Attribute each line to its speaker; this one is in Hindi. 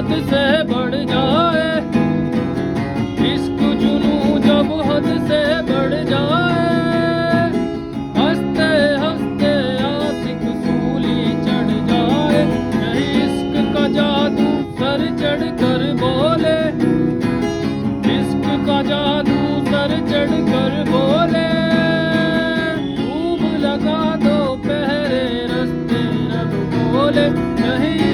Speaker 1: हद से बढ़ जाए, इश्क जुनूं जब हद से बढ़ जाए, हंसते हंसते आशिक सूली चढ़ जाए। यही इश्क का जादू सर चढ़ कर बोले, इश्क का जादू सर चढ़ कर बोले, खूब लगा दो पहरे रस्ते रब बोले। यही